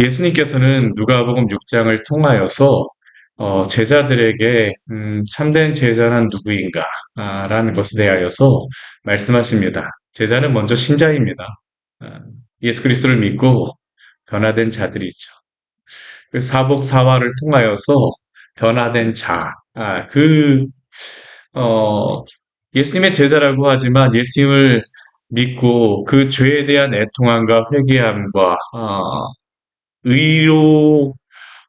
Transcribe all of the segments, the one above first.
예수님께서는 누가복음 6장을 통하여서 제자들에게 참된 제자는 누구인가 라는 것에 대하여서 말씀하십니다. 제자는 먼저 신자입니다. 아, 예수 그리스도를 믿고 변화된 자들이죠. 그 사복사화를 통하여서 변화된 자, 어, 예수님의 제자라고 하지만 예수님을 믿고 그 죄에 대한 애통함과 회개함과 의로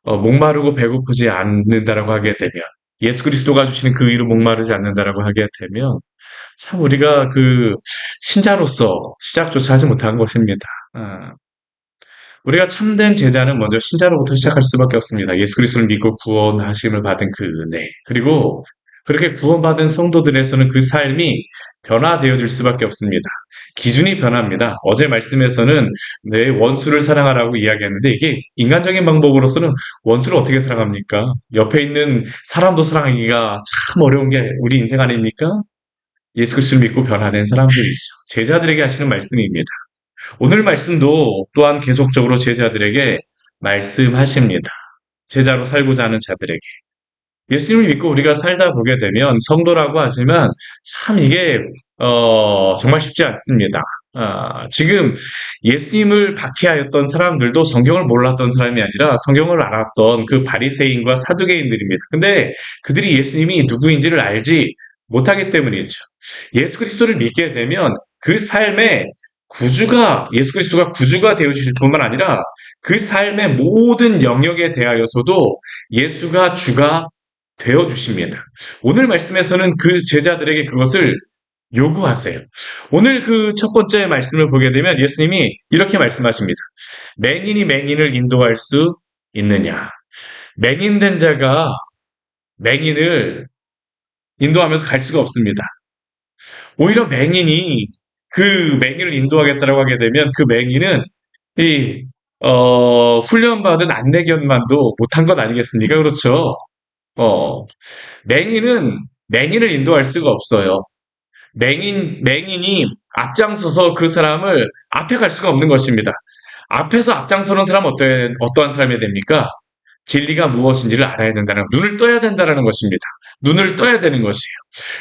목마르고 배고프지 않는다라고 하게 되면, 예수 그리스도가 주시는 그 의로 목마르지 않는다라고 하게 되면, 참 우리가 그 신자로서 시작조차 하지 못한 것입니다. 아, 우리가 참된 제자는 먼저 신자로부터 시작할 수밖에 없습니다. 예수 그리스도를 믿고 구원하심을 받은 그 은혜. 그리고 그렇게 구원받은 성도들에서는 그 삶이 변화되어질 수밖에 없습니다. 기준이 변합니다. 어제 말씀에서는 내 원수를 사랑하라고 이야기했는데 이게 인간적인 방법으로서는 원수를 어떻게 사랑합니까? 옆에 있는 사람도 사랑하기가 참 어려운 게 우리 인생 아닙니까? 예수 그리스도를 믿고 변화된 사람들이죠. 제자들에게 하시는 말씀입니다. 오늘 말씀도 또한 계속적으로 제자들에게 말씀하십니다. 제자로 살고자 하는 자들에게. 예수님을 믿고 우리가 살다 보게 되면 성도라고 하지만 참 이게 정말 쉽지 않습니다. 지금 예수님을 박해하였던 사람들도 성경을 몰랐던 사람이 아니라 성경을 알았던 그 바리새인과 사두개인들입니다. 근데 그들이 예수님이 누구인지를 알지 못하기 때문이죠. 예수 그리스도를 믿게 되면 그 삶에 예수 그리스도가 구주가 되어 주실 뿐만 아니라 그 삶의 모든 영역에 대하여서도 예수가 주가 되어 주십니다. 오늘 말씀에서는 그 제자들에게 그것을 요구하세요. 오늘 그 첫 번째 말씀을 보게 되면 예수님이 이렇게 말씀하십니다. 맹인이 맹인을 인도할 수 있느냐? 맹인된 자가 맹인을 인도하면서 갈 수가 없습니다. 오히려 맹인이 그 맹인을 인도하겠다라고 하게 되면 그 맹인은 이 훈련받은 안내견만도 못한 것 아니겠습니까? 그렇죠? 어, 맹인은 맹인을 인도할 수가 없어요. 맹인이 앞장서서 그 사람을 앞에 갈 수가 없는 것입니다. 앞에서 앞장서는 사람은 어떠한 사람이 됩니까? 진리가 무엇인지를 알아야 된다는, 눈을 떠야 된다는 것입니다. 눈을 떠야 되는 것이에요.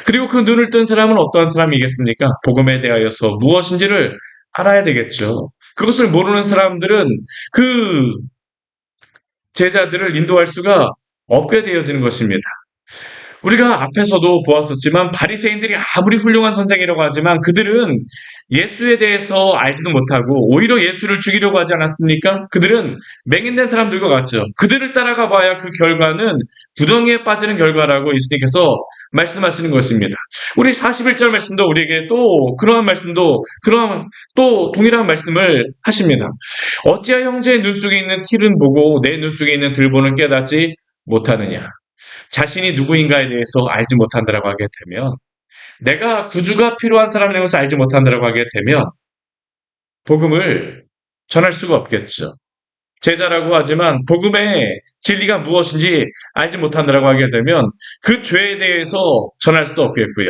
그리고 그 눈을 뜬 사람은 어떠한 사람이겠습니까? 복음에 대하여서 무엇인지를 알아야 되겠죠. 그것을 모르는 사람들은 그 제자들을 인도할 수가 없게 되어지는 것입니다. 우리가 앞에서도 보았었지만 바리새인들이 아무리 훌륭한 선생이라고 하지만 그들은 예수에 대해서 알지도 못하고 오히려 예수를 죽이려고 하지 않았습니까? 그들은 맹인된 사람들과 같죠. 그들을 따라가 봐야 그 결과는 구덩이에 빠지는 결과라고 예수님께서 말씀하시는 것입니다. 우리 41절 말씀도 우리에게 또 그러한 말씀도 그러한 또 동일한 말씀을 하십니다. 어찌하여 형제의 눈 속에 있는 틸은 보고 내 눈 속에 있는 들보는 깨닫지 못하느냐. 자신이 누구인가에 대해서 알지 못한다라고 하게 되면, 내가 구주가 필요한 사람이라는 것을 알지 못한다라고 하게 되면 복음을 전할 수가 없겠죠. 제자라고 하지만 복음의 진리가 무엇인지 알지 못한다라고 하게 되면 그 죄에 대해서 전할 수도 없겠고요.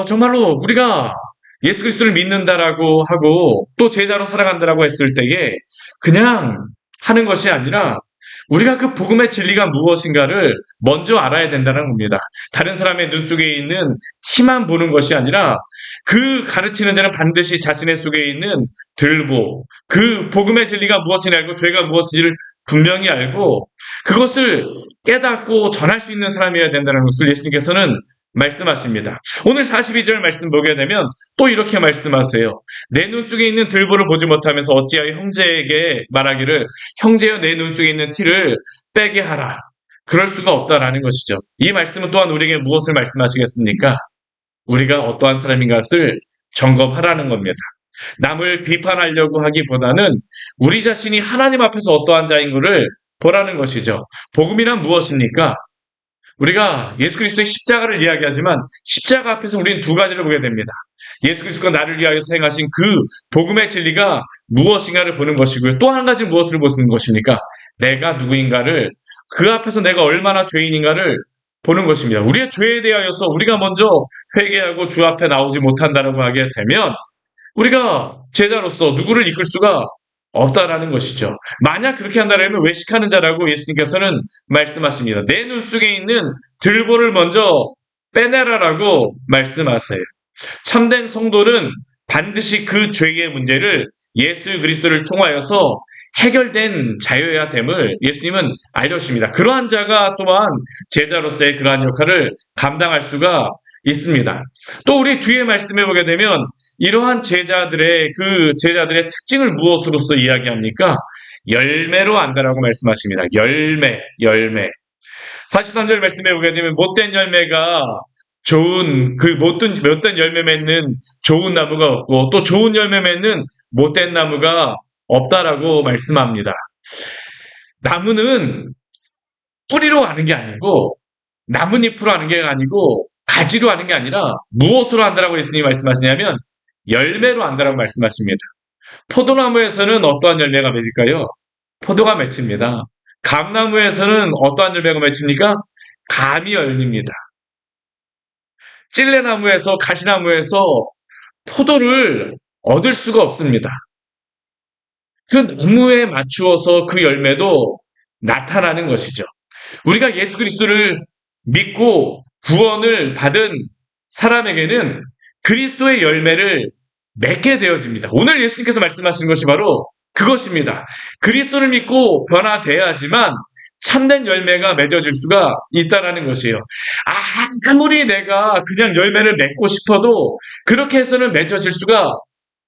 정말로 우리가 예수 그리스도를 믿는다라고 하고 또 제자로 살아간다라고 했을 때에 그냥 하는 것이 아니라 우리가 그 복음의 진리가 무엇인가를 먼저 알아야 된다는 겁니다. 다른 사람의 눈 속에 있는 티만 보는 것이 아니라 그 가르치는 자는 반드시 자신의 속에 있는 들보, 그 복음의 진리가 무엇인지 알고 죄가 무엇인지를 분명히 알고 그것을 깨닫고 전할 수 있는 사람이어야 된다는 것을 예수님께서는 말씀하십니다. 오늘 42절 말씀 보게 되면 또 이렇게 말씀하세요. 내 눈 속에 있는 들보를 보지 못하면서 어찌하여 형제에게 말하기를 형제여 내 눈 속에 있는 티를 빼게 하라. 그럴 수가 없다라는 것이죠. 이 말씀은 또한 우리에게 무엇을 말씀하시겠습니까? 우리가 어떠한 사람인 것을 점검하라는 겁니다. 남을 비판하려고 하기보다는 우리 자신이 하나님 앞에서 어떠한 자인 것을 보라는 것이죠. 복음이란 무엇입니까? 우리가 예수 그리스도의 십자가를 이야기하지만 십자가 앞에서 우리는 두 가지를 보게 됩니다. 예수 그리스도가 나를 위하여 행하신 그 복음의 진리가 무엇인가를 보는 것이고요. 또 한 가지 무엇을 보는 것입니까? 내가 누구인가를, 그 앞에서 내가 얼마나 죄인인가를 보는 것입니다. 우리의 죄에 대하여서 우리가 먼저 회개하고 주 앞에 나오지 못한다고 하게 되면 우리가 제자로서 누구를 이끌 수가 없다라는 것이죠. 만약 그렇게 한다면 외식하는 자라고 예수님께서는 말씀하십니다. 내 눈 속에 있는 들보를 먼저 빼내라라고 말씀하세요. 참된 성도는 반드시 그 죄의 문제를 예수 그리스도를 통하여서 해결된 자여야 됨을 예수님은 알려주십니다. 그러한 자가 또한 제자로서의 그러한 역할을 감당할 수가 있습니다. 또 우리 뒤에 말씀해 보게 되면 이러한 제자들의 특징을 무엇으로서 이야기합니까? 열매로 안다라고 말씀하십니다. 열매. 43절 말씀해 보게 되면 못된 열매가 못된 열매 맺는 좋은 나무가 없고 또 좋은 열매 맺는 못된 나무가 없다라고 말씀합니다. 나무는 뿌리로 가는 게 아니고 나뭇잎으로 하는 게 아니고 가지로 하는 게 아니라 무엇으로 한다라고 예수님이 말씀하시냐면 열매로 한다라고 말씀하십니다. 포도나무에서는 어떠한 열매가 맺을까요? 포도가 맺힙니다. 감나무에서는 어떠한 열매가 맺힙니까? 감이 열립니다. 찔레나무에서 가시나무에서 포도를 얻을 수가 없습니다. 그 나무에 맞추어서 그 열매도 나타나는 것이죠. 우리가 예수 그리스도를 믿고 구원을 받은 사람에게는 그리스도의 열매를 맺게 되어집니다. 오늘 예수님께서 말씀하신 것이 바로 그것입니다. 그리스도를 믿고 변화돼야지만 참된 열매가 맺어질 수가 있다라는 것이에요. 아무리 내가 그냥 열매를 맺고 싶어도 그렇게 해서는 맺어질 수가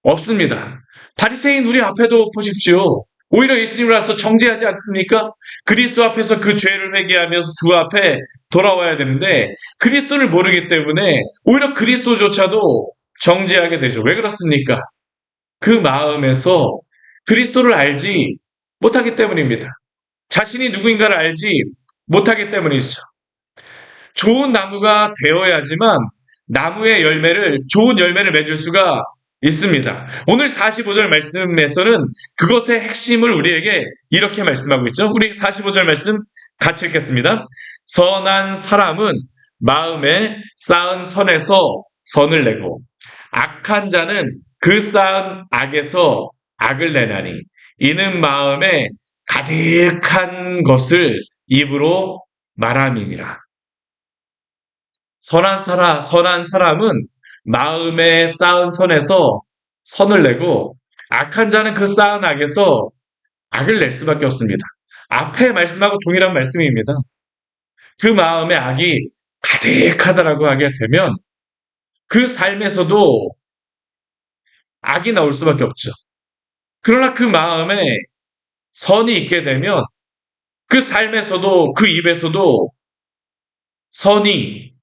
없습니다. 바리새인 우리 앞에도 보십시오. 오히려 예수님을 와서 정죄하지 않습니까? 그리스도 앞에서 그 죄를 회개하면서 주 앞에 돌아와야 되는데 그리스도를 모르기 때문에 오히려 그리스도조차도 정죄하게 되죠. 왜 그렇습니까? 그 마음에서 그리스도를 알지 못하기 때문입니다. 자신이 누구인가를 알지 못하기 때문이죠. 좋은 나무가 되어야지만 좋은 열매를 맺을 수가 있습니다. 오늘 45절 말씀에서는 그것의 핵심을 우리에게 이렇게 말씀하고 있죠. 우리 45절 말씀 같이 읽겠습니다. 선한 사람은 마음에 쌓은 선에서 선을 내고 악한 자는 그 쌓은 악에서 악을 내나니 이는 마음에 가득한 것을 입으로 말함이니라. 선한 사람은 마음에 쌓은 선에서 선을 내고 악한 자는 그 쌓은 악에서 악을 낼 수밖에 없습니다. 앞에 말씀하고 동일한 말씀입니다. 그 마음에 악이 가득하다라고 하게 되면 그 삶에서도 악이 나올 수밖에 없죠. 그러나 그 마음에 선이 있게 되면 그 삶에서도 그 입에서도 선이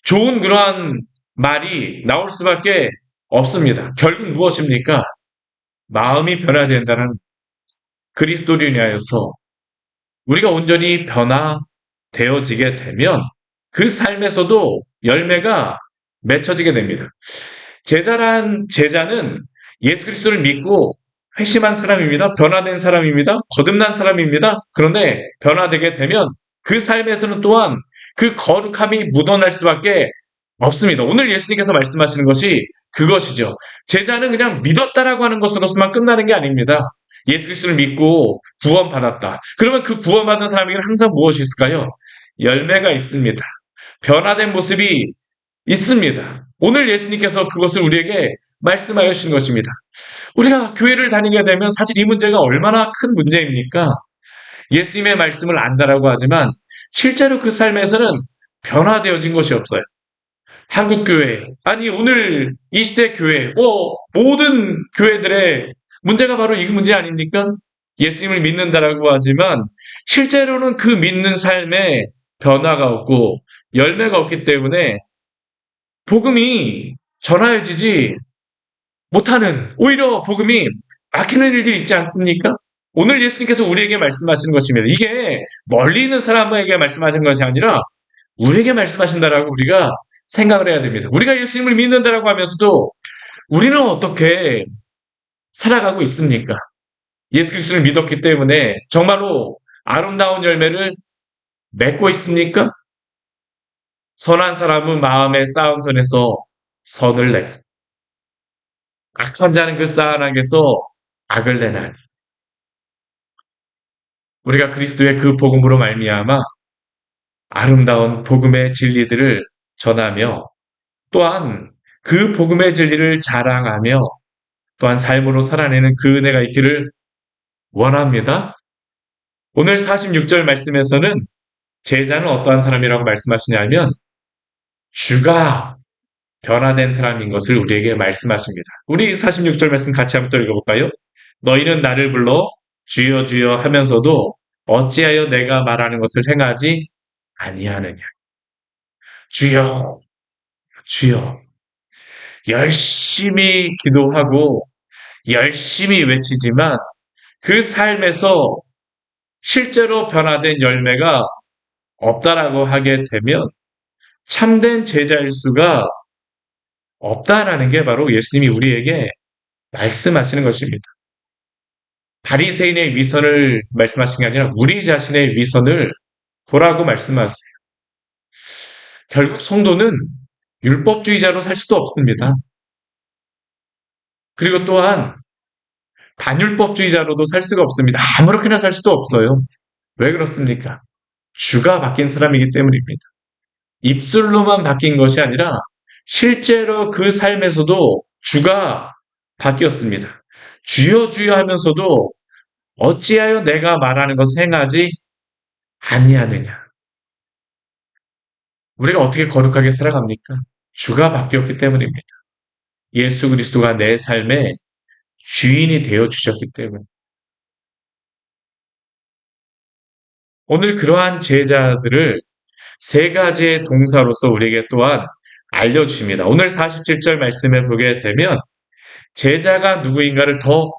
좋은 그러한 말이 나올 수밖에 없습니다. 결국 무엇입니까? 마음이 변화된다는 그리스도를 인하여서 우리가 온전히 변화되어지게 되면 그 삶에서도 열매가 맺혀지게 됩니다. 제자는 예수 그리스도를 믿고 회심한 사람입니다. 변화된 사람입니다. 거듭난 사람입니다. 그런데 변화되게 되면 그 삶에서는 또한 그 거룩함이 묻어날 수밖에 없습니다. 오늘 예수님께서 말씀하시는 것이 그것이죠. 제자는 그냥 믿었다라고 하는 것으로서만 끝나는 게 아닙니다. 예수 그리스도를 믿고 구원받았다. 그러면 그 구원받은 사람에게는 항상 무엇이 있을까요? 열매가 있습니다. 변화된 모습이 있습니다. 오늘 예수님께서 그것을 우리에게 말씀하여 주신 것입니다. 우리가 교회를 다니게 되면 사실 이 문제가 얼마나 큰 문제입니까? 예수님의 말씀을 안다라고 하지만 실제로 그 삶에서는 변화되어진 것이 없어요. 한국교회, 아니 오늘 이 시대 교회, 모든 교회들의 문제가 바로 이 문제 아닙니까? 예수님을 믿는다라고 하지만 실제로는 그 믿는 삶에 변화가 없고 열매가 없기 때문에 복음이 전하여지지 못하는, 오히려 복음이 막히는 일들이 있지 않습니까? 오늘 예수님께서 우리에게 말씀하시는 것입니다. 이게 멀리 있는 사람에게 말씀하신 것이 아니라 우리에게 말씀하신다라고 우리가 생각을 해야 됩니다. 우리가 예수님을 믿는다라고 하면서도 우리는 어떻게 살아가고 있습니까? 예수 그리스도를 믿었기 때문에 정말로 아름다운 열매를 맺고 있습니까? 선한 사람은 마음에 쌓은 선에서 선을 내고 악한 자는 그 쌓은 악에서 악을 내나니 우리가 그리스도의 그 복음으로 말미암아 아름다운 복음의 진리들을 전하며 또한 그 복음의 진리를 자랑하며 또한 삶으로 살아내는 그 은혜가 있기를 원합니다. 오늘 46절 말씀에서는 제자는 어떠한 사람이라고 말씀하시냐면 주가 변화된 사람인 것을 우리에게 말씀하십니다. 우리 46절 말씀 같이 한번 또 읽어볼까요? 너희는 나를 불러 주여 주여 하면서도 어찌하여 내가 말하는 것을 행하지 아니하느냐. 주여 주여 열심히 기도하고 열심히 외치지만 그 삶에서 실제로 변화된 열매가 없다라고 하게 되면 참된 제자일 수가 없다라는 게 바로 예수님이 우리에게 말씀하시는 것입니다. 바리새인의 위선을 말씀하신 게 아니라 우리 자신의 위선을 보라고 말씀하세요. 결국 성도는 율법주의자로 살 수도 없습니다. 그리고 또한 반율법주의자로도 살 수가 없습니다. 아무렇게나 살 수도 없어요. 왜 그렇습니까? 주가 바뀐 사람이기 때문입니다. 입술로만 바뀐 것이 아니라 실제로 그 삶에서도 주가 바뀌었습니다. 주여 주여 하면서도 어찌하여 내가 말하는 것을 행하지 아니하느냐. 우리가 어떻게 거룩하게 살아갑니까? 주가 바뀌었기 때문입니다. 예수 그리스도가 내 삶의 주인이 되어 주셨기 때문에. 오늘 그러한 제자들을 세 가지의 동사로서 우리에게 또한 알려주십니다. 오늘 47절 말씀을 보게 되면 제자가 누구인가를 더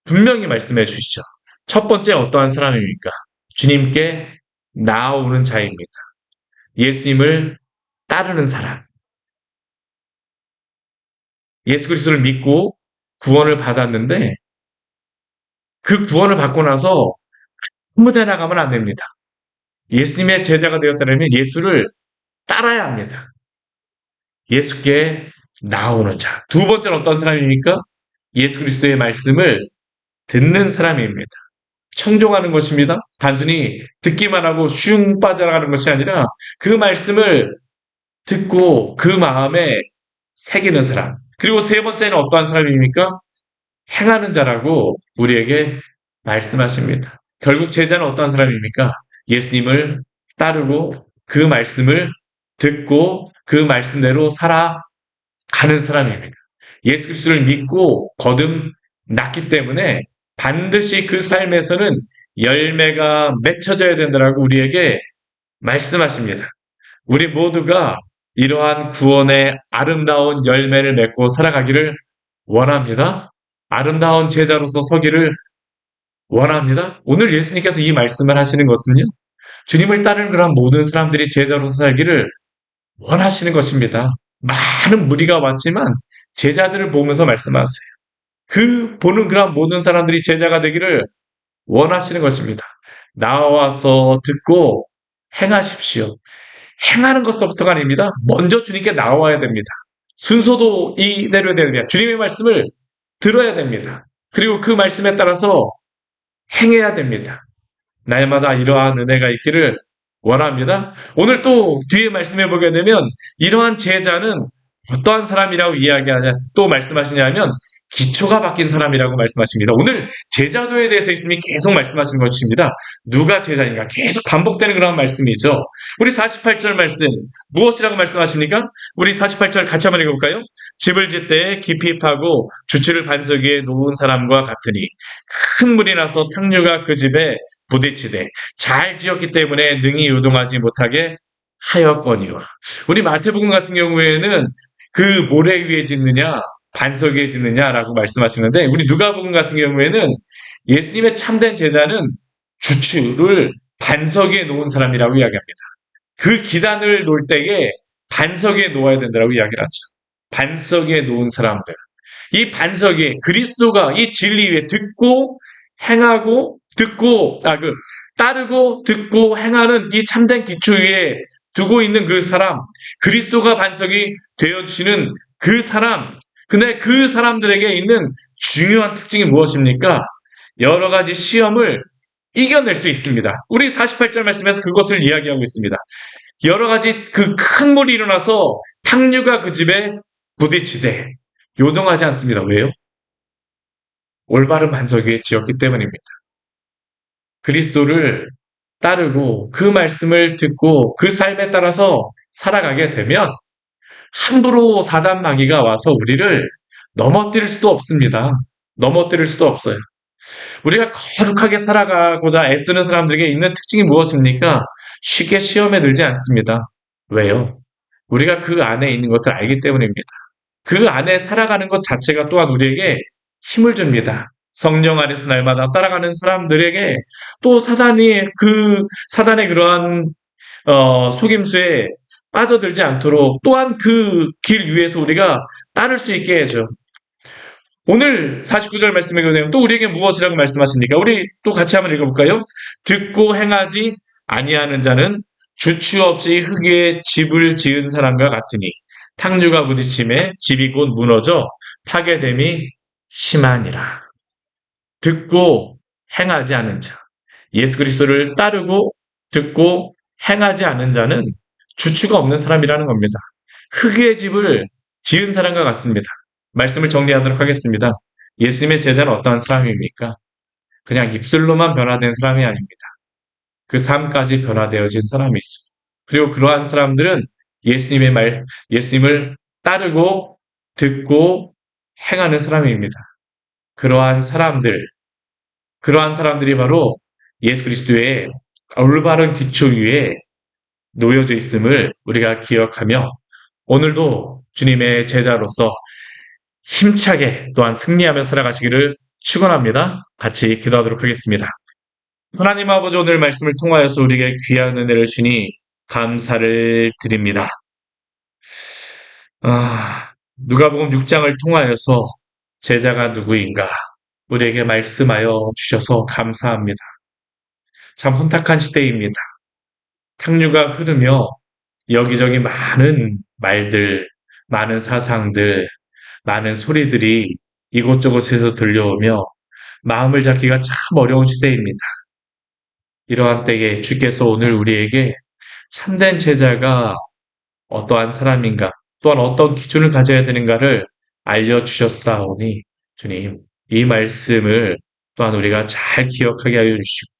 분명히 말씀해 주시죠. 첫 번째 어떠한 사람입니까? 주님께 나아오는 자입니다. 예수님을 따르는 사람. 예수 그리스도를 믿고 구원을 받았는데 그 구원을 받고 나서 아무 데나 가면 안 됩니다. 예수님의 제자가 되었다면 예수를 따라야 합니다. 예수께 나오는 자. 두 번째는 어떤 사람입니까? 예수 그리스도의 말씀을 듣는 사람입니다. 청종하는 것입니다. 단순히 듣기만 하고 슝 빠져나가는 것이 아니라 그 말씀을 듣고 그 마음에 새기는 사람. 그리고 세 번째는 어떠한 사람입니까? 행하는 자라고 우리에게 말씀하십니다. 결국 제자는 어떠한 사람입니까? 예수님을 따르고 그 말씀을 듣고 그 말씀대로 살아가는 사람입니다. 예수 그리스도를 믿고 거듭났기 때문에 반드시 그 삶에서는 열매가 맺혀져야 된다라고 우리에게 말씀하십니다. 우리 모두가 이러한 구원의 아름다운 열매를 맺고 살아가기를 원합니다. 아름다운 제자로서 서기를 원합니다. 오늘 예수님께서 이 말씀을 하시는 것은요. 주님을 따르는 그런 모든 사람들이 제자로서 살기를 원하시는 것입니다. 많은 무리가 왔지만 제자들을 보면서 말씀하세요. 그 보는 그런 모든 사람들이 제자가 되기를 원하시는 것입니다. 나와서 듣고 행하십시오. 행하는 것부터가 아닙니다. 먼저 주님께 나와야 됩니다. 순서도 이대로 해야 됩니다. 주님의 말씀을 들어야 됩니다. 그리고 그 말씀에 따라서 행해야 됩니다. 날마다 이러한 은혜가 있기를 원합니다. 오늘 또 뒤에 말씀해 보게 되면 이러한 제자는 어떠한 사람이라고 이야기하냐 또 말씀하시냐면 기초가 바뀐 사람이라고 말씀하십니다. 오늘 제자도에 대해서 예수님이 계속 말씀하시는 것입니다. 누가 제자인가 계속 반복되는 그런 말씀이죠. 우리 48절 말씀 무엇이라고 말씀하십니까? 우리 48절 같이 한번 읽어볼까요? 집을 짓되 깊이 파고 주치를 반석 위에 놓은 사람과 같으니 큰 물이 나서 탕류가 그 집에 부딪히되 잘 지었기 때문에 능히 요동하지 못하게 하였거니와. 우리 마태복음 같은 경우에는 그 모래 위에 짓느냐 반석 위에 짓느냐라고 말씀하시는데 우리 누가복음 같은 경우에는 예수님의 참된 제자는 주추를 반석 위에 놓은 사람이라고 이야기합니다. 그 기단을 놓을 때에 반석 위에 놓아야 된다고 이야기를 하죠. 반석 위에 놓은 사람들. 이 반석 위에 그리스도가 이 진리 위에 듣고 행하고 따르고 듣고 행하는 이 참된 기초 위에 두고 있는 그 사람, 그리스도가 반석이 되어주시는 그 사람, 근데 그 사람들에게 있는 중요한 특징이 무엇입니까? 여러 가지 시험을 이겨낼 수 있습니다. 우리 48절 말씀에서 그것을 이야기하고 있습니다. 여러 가지 그 큰 물이 일어나서 탕류가 그 집에 부딪히되 요동하지 않습니다. 왜요? 올바른 반석 위에 지었기 때문입니다. 그리스도를 따르고 그 말씀을 듣고 그 삶에 따라서 살아가게 되면 함부로 사단 마귀가 와서 우리를 넘어뜨릴 수도 없습니다. 넘어뜨릴 수도 없어요. 우리가 거룩하게 살아가고자 애쓰는 사람들에게 있는 특징이 무엇입니까? 쉽게 시험에 들지 않습니다. 왜요? 우리가 그 안에 있는 것을 알기 때문입니다. 그 안에 살아가는 것 자체가 또한 우리에게 힘을 줍니다. 성령 안에서 날마다 따라가는 사람들에게 또 사단의 그러한 속임수에 빠져들지 않도록 또한 그 길 위에서 우리가 따를 수 있게 해줘. 오늘 49절 말씀에 보면 또 우리에게 무엇이라고 말씀하십니까? 우리 또 같이 한번 읽어볼까요? 듣고 행하지 아니하는 자는 주추 없이 흙에 집을 지은 사람과 같으니 탕류가 부딪힘에 집이 곧 무너져 파괴됨이 심하니라. 듣고 행하지 않은 자. 예수 그리스도를 따르고 듣고 행하지 않은 자는 주추가 없는 사람이라는 겁니다. 흙의 집을 지은 사람과 같습니다. 말씀을 정리하도록 하겠습니다. 예수님의 제자는 어떠한 사람입니까? 그냥 입술로만 변화된 사람이 아닙니다. 그 삶까지 변화되어진 사람이죠. 그리고 그러한 사람들은 예수님을 따르고 듣고 행하는 사람입니다. 그러한 사람들, 그러한 사람들이 바로 예수 그리스도의 올바른 기초 위에 놓여져 있음을 우리가 기억하며 오늘도 주님의 제자로서 힘차게 또한 승리하며 살아가시기를 축원합니다. 같이 기도하도록 하겠습니다. 하나님 아버지 오늘 말씀을 통하여서 우리에게 귀한 은혜를 주니 감사를 드립니다. 누가복음 6장을 통하여서 제자가 누구인가 우리에게 말씀하여 주셔서 감사합니다. 참 혼탁한 시대입니다. 탕류가 흐르며 여기저기 많은 말들, 많은 사상들, 많은 소리들이 이곳저곳에서 들려오며 마음을 잡기가 참 어려운 시대입니다. 이러한 때에 주께서 오늘 우리에게 참된 제자가 어떠한 사람인가, 또한 어떤 기준을 가져야 되는가를 알려주셨사오니 주님, 이 말씀을 또한 우리가 잘 기억하게 하여 주시고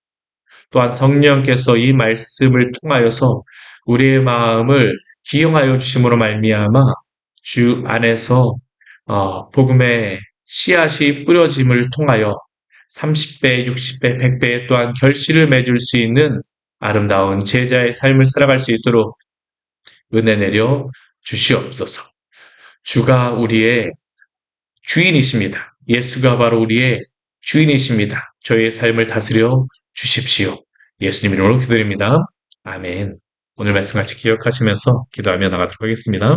또한 성령께서 이 말씀을 통하여서 우리의 마음을 기용하여 주심으로 말미암아 주 안에서 복음의 씨앗이 뿌려짐을 통하여 30배, 60배, 100배 또한 결실을 맺을 수 있는 아름다운 제자의 삶을 살아갈 수 있도록 은혜 내려 주시옵소서. 주가 우리의 주인이십니다. 예수가 바로 우리의 주인이십니다. 저희의 삶을 다스려 주십시오. 예수님 이름으로 기도드립니다. 아멘. 오늘 말씀 같이 기억하시면서 기도하며 나가도록 하겠습니다.